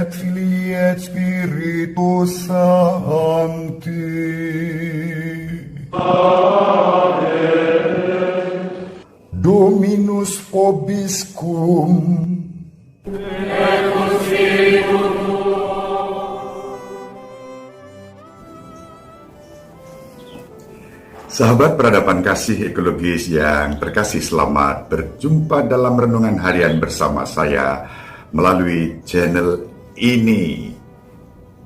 et Filii et Spiritus Sancti. Amen. Dominus vobiscum. Sahabat peradaban kasih ekologis yang terkasih, selamat berjumpa dalam renungan harian bersama saya melalui channel ini.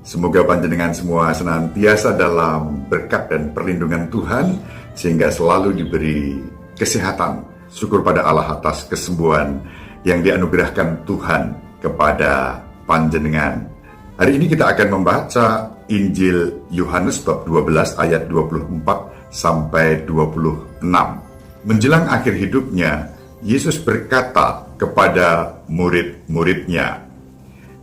Semoga panjenengan semua senantiasa dalam berkat dan perlindungan Tuhan, sehingga selalu diberi kesehatan. Syukur pada Allah atas kesembuhan yang dianugerahkan Tuhan kepada panjenengan. Hari ini kita akan membaca Injil Yohanes bab 12 ayat 24 sampai 26. Menjelang akhir hidupnya, Yesus berkata kepada murid-muridnya,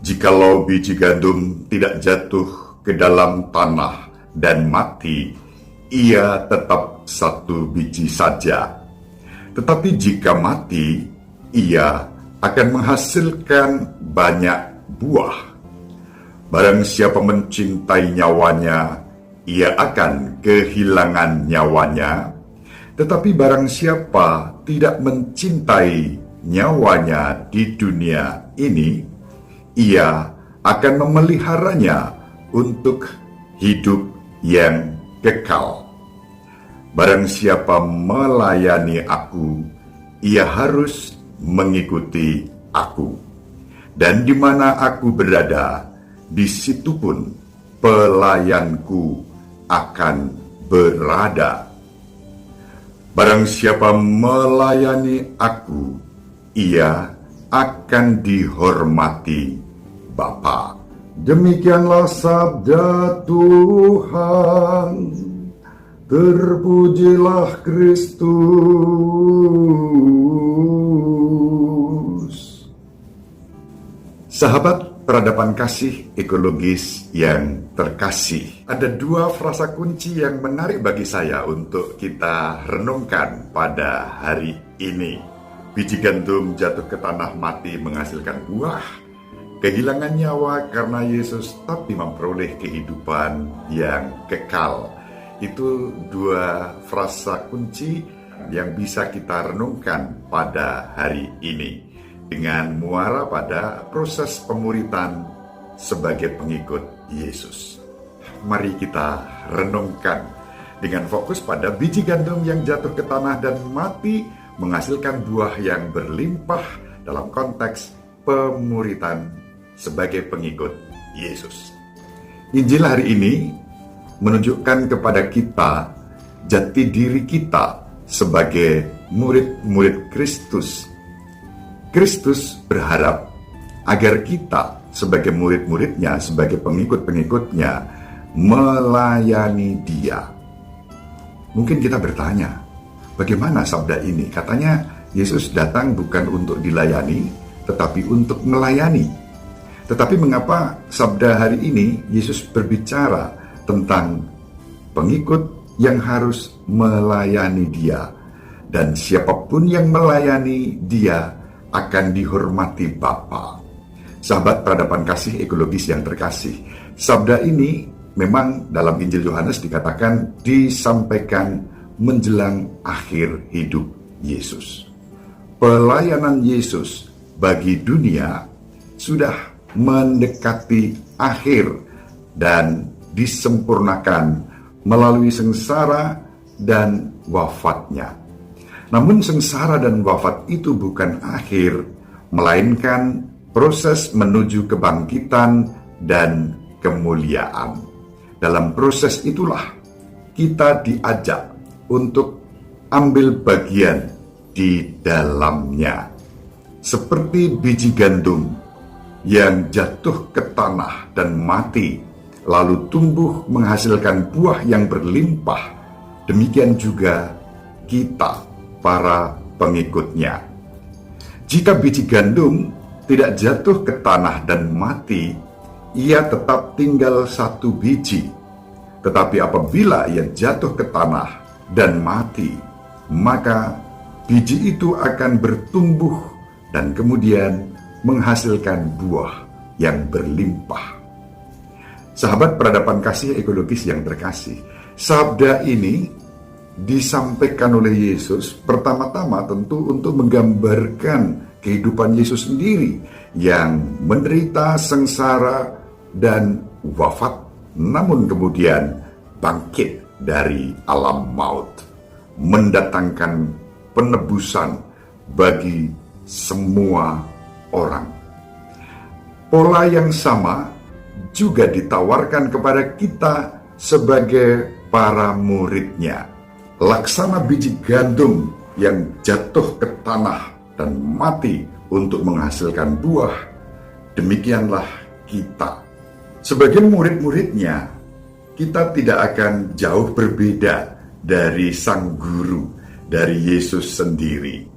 "Jikalau biji gandum tidak jatuh ke dalam tanah dan mati, ia tetap satu biji saja. Tetapi jika mati, ia akan menghasilkan banyak buah. Barang siapa mencintai nyawanya, ia akan kehilangan nyawanya. Tetapi barang siapa tidak mencintai nyawanya di dunia ini, ia akan memeliharanya untuk hidup yang kekal. Barang siapa melayani aku, ia harus mengikuti aku. Dan di mana aku berada, di situ pun pelayanku akan berada. Barang siapa melayani aku, ia akan dihormati Bapa." Demikianlah sabda Tuhan. Terpujilah Kristus. Sahabat peradaban kasih ekologis yang terkasih, ada dua frasa kunci yang menarik bagi saya untuk kita renungkan pada hari ini. Biji gandum jatuh ke tanah mati menghasilkan buah, kehilangan nyawa karena Yesus tapi memperoleh kehidupan yang kekal. Itu dua frasa kunci yang bisa kita renungkan pada hari ini, dengan muara pada proses pemuritan sebagai pengikut Yesus. Mari kita renungkan dengan fokus pada biji gandum yang jatuh ke tanah dan mati menghasilkan buah yang berlimpah dalam konteks pemuritan sebagai pengikut Yesus. Injil hari ini menunjukkan kepada kita jati diri kita sebagai murid-murid Kristus. Kristus berharap agar kita sebagai murid-muridnya, sebagai pengikut-pengikutnya, melayani Dia. Mungkin kita bertanya, bagaimana sabda ini? Katanya Yesus datang bukan untuk dilayani, tetapi untuk melayani. Tetapi mengapa sabda hari ini Yesus berbicara tentang pengikut yang harus melayani Dia, dan siapapun yang melayani Dia akan dihormati Bapa. Sahabat peradaban kasih ekologis yang terkasih, sabda ini memang dalam Injil Yohanes dikatakan disampaikan menjelang akhir hidup Yesus. Pelayanan Yesus bagi dunia sudah mendekati akhir dan disempurnakan melalui sengsara dan wafatnya. Namun sengsara dan wafat itu bukan akhir, melainkan proses menuju kebangkitan dan kemuliaan. Dalam proses itulah kita diajak untuk ambil bagian di dalamnya. Seperti biji gandum yang jatuh ke tanah dan mati, lalu tumbuh menghasilkan buah yang berlimpah, demikian juga kita, para pengikutnya. Jika biji gandum tidak jatuh ke tanah dan mati, ia tetap tinggal satu biji. Tetapi apabila ia jatuh ke tanah dan mati, maka biji itu akan bertumbuh dan kemudian menghasilkan buah yang berlimpah. Sahabat peradaban kasih ekologis yang terkasih, sabda ini disampaikan oleh Yesus pertama-tama tentu untuk menggambarkan kehidupan Yesus sendiri yang menderita, sengsara, dan wafat, namun kemudian bangkit dari alam maut, mendatangkan penebusan bagi semua orang. Pola yang sama juga ditawarkan kepada kita sebagai para muridnya. Laksana biji gandum yang jatuh ke tanah dan mati untuk menghasilkan buah, demikianlah kita. Sebagai murid-muridnya, kita tidak akan jauh berbeda dari sang guru, dari Yesus sendiri.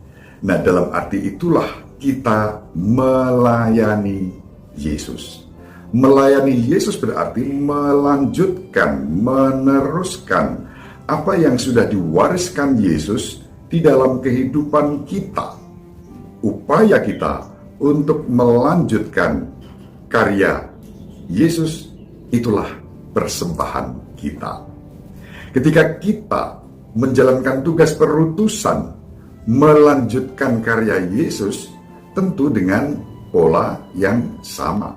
Nah, dalam arti itulah kita melayani Yesus. Melayani Yesus berarti melanjutkan, meneruskan apa yang sudah diwariskan Yesus di dalam kehidupan kita. Upaya kita untuk melanjutkan karya Yesus, itulah persembahan kita. Ketika kita menjalankan tugas perutusan, melanjutkan karya Yesus, tentu dengan pola yang sama.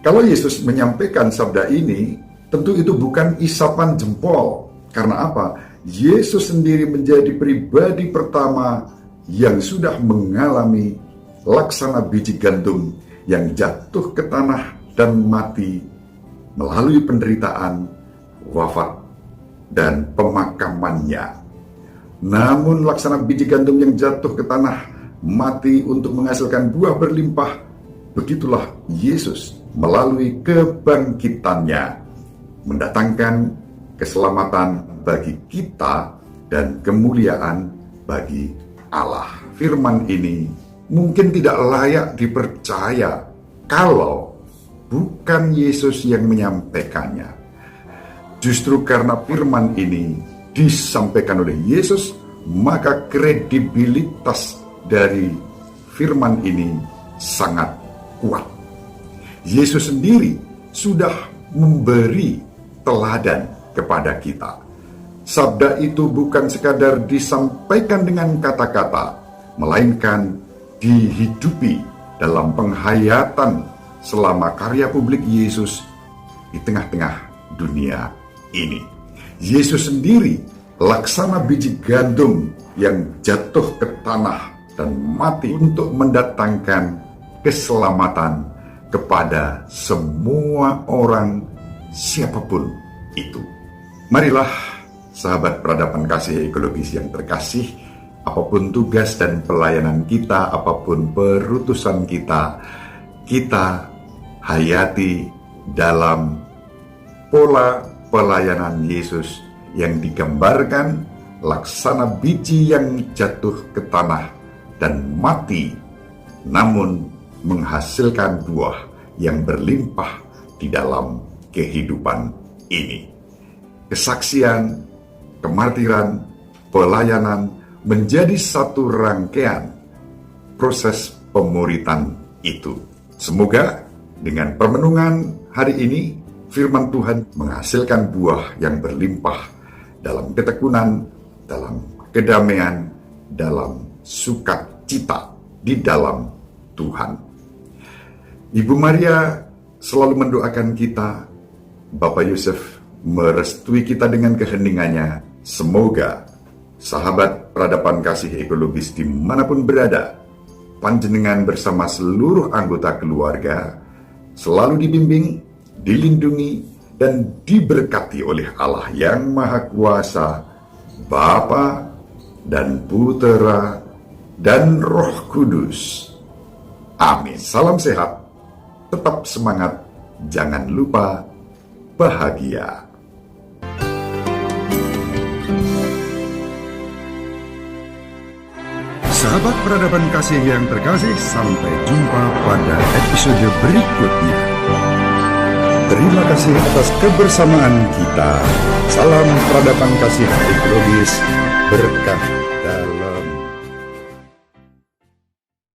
Kalau Yesus menyampaikan sabda ini, tentu itu bukan isapan jempol. Karena apa? Yesus sendiri menjadi pribadi pertama yang sudah mengalami laksana biji gandum yang jatuh ke tanah dan mati melalui penderitaan, wafat, dan pemakamannya. Namun laksana biji gandum yang jatuh ke tanah, mati untuk menghasilkan buah berlimpah, begitulah Yesus melalui kebangkitannya mendatangkan keselamatan bagi kita dan kemuliaan bagi Allah. Firman ini mungkin tidak layak dipercaya kalau bukan Yesus yang menyampaikannya. Justru karena firman ini disampaikan oleh Yesus, maka kredibilitas dari firman ini sangat kuat. Yesus sendiri sudah memberi teladan kepada kita. Sabda itu bukan sekadar disampaikan dengan kata-kata, melainkan dihidupi dalam penghayatan selama karya publik Yesus di tengah-tengah dunia ini. Yesus sendiri laksana biji gandum yang jatuh ke tanah dan mati untuk mendatangkan keselamatan kepada semua orang, siapapun itu. Marilah sahabat peradaban kasih ekologis yang terkasih, apapun tugas dan pelayanan kita, apapun perutusan kita, kita hayati dalam pola pelayanan Yesus yang digambarkan laksana biji yang jatuh ke tanah dan mati, namun menghasilkan buah yang berlimpah di dalam kehidupan ini. Kesaksian, kemartiran, pelayanan menjadi satu rangkaian proses pemuritan itu. Semoga dengan permenungan hari ini, firman Tuhan menghasilkan buah yang berlimpah dalam ketekunan, dalam kedamaian, dalam sukacita di dalam Tuhan. Ibu Maria selalu mendoakan kita, Bapak Yusuf merestui kita dengan keheningannya. Semoga sahabat peradaban kasih ekologis dimanapun berada, panjenengan bersama seluruh anggota keluarga selalu dibimbing, dilindungi, dan diberkati oleh Allah yang Maha Kuasa, Bapa dan Putera dan Roh Kudus. Amin. Salam sehat, tetap semangat, jangan lupa bahagia. Sahabat peradaban kasih yang terkasih, sampai jumpa pada episode berikutnya. Terima kasih atas kebersamaan kita. Salam peradaban kasih ekologis, berkah